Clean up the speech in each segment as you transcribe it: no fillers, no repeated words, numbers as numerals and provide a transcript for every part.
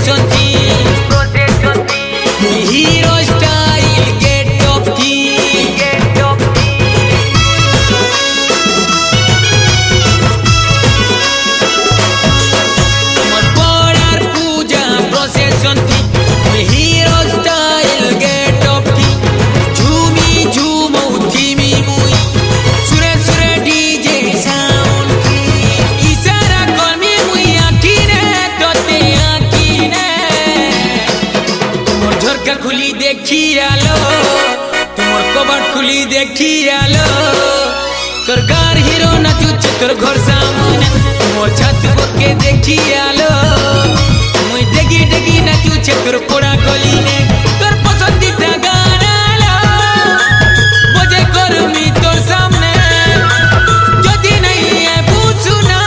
Hero style get up তোমার পড়ার puja procession hero style get up ঝুমি ঝুমৌ থিমি মুই সুরে সুরে ডিজে সাউন্ড ইশারা করমি মুই আঁকিনে তোতে আঁকিনে তোমার ঝরকা খুলি দেখি আলো তোমার কবাট খুলি দেখি আলো তোর গার হিরো নাচুছে তোর ঘর সামনে তোমার ছাত বকে দেখি আলো মুই ডেগি ডেগি নাচুছে তোর পোড়া গলিনে তোর পছন্দিতা গান আলো বজে করমি তোর সামনে যদি নাই বুঝু না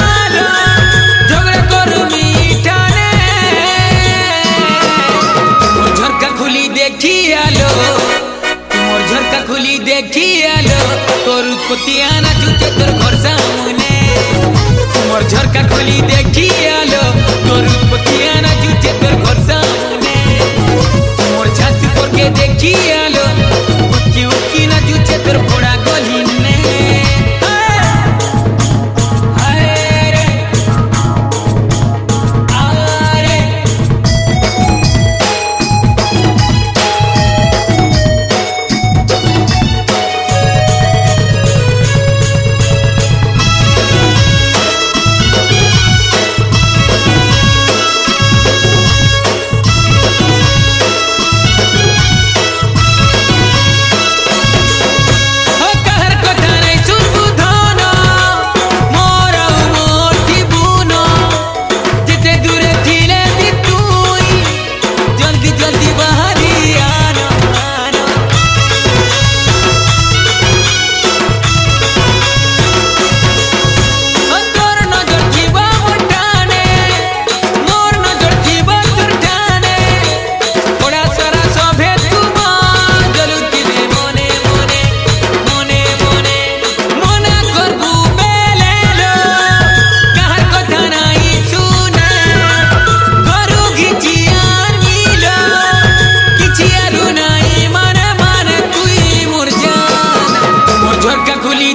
ঝগড়া করমি ঠানে তোমার ঝরকা খুলি দেখি আলো তোমার ঝরকা খুলি দেখি আলো তোর উৎপত্তি আনা চুচে তোর ঘর সামনে তোমার ঝরকা খুলি দেখি আলো তোর উৎপত্তি আনা চুচে তোর ঘর সামনে তোমার ছাতি পরকে দেখি আলো উকি উকি না চুচে তোর পোড়া গলিনে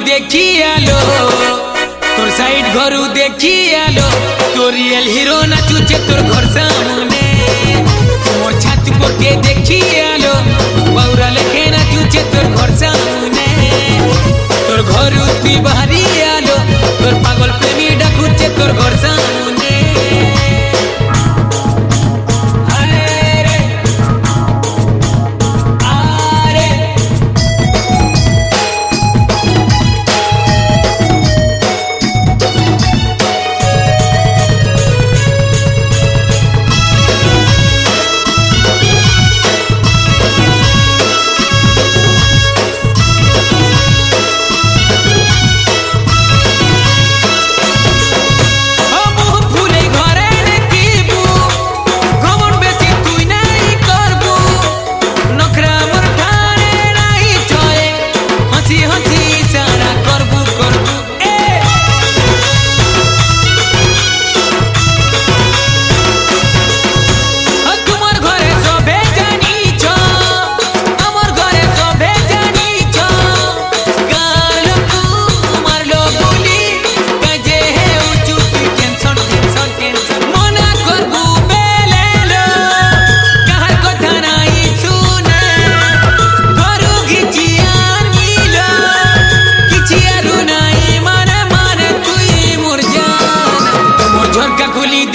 দেখি আলো তোর সাইড ঘরু দেখি আলো তোর রিয়েল হিরো নাচুছে তোর ঘর সামনে তোর ছাত পরকে দেখি আলো বাউরা লেখে নাচুছে তোর ঘর সামনে তোর ঘরু তুই বাহারি আলো তোর পাগল প্রেমী ডাকুছে তোর ঘর সামনে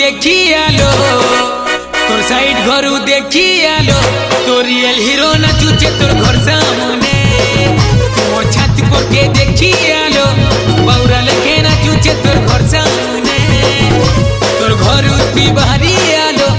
দেখি আলো তোর সাইড ঘরু দেখি আলো তোর রিয়েল হিরো নাচুছে তোর ঘর সামনে তোর ছাতি পরকে দেখি আলো বাউরা লেখে নাচুছে তোর ঘর সামনে তোর ঘরু তুই বাহারি আলো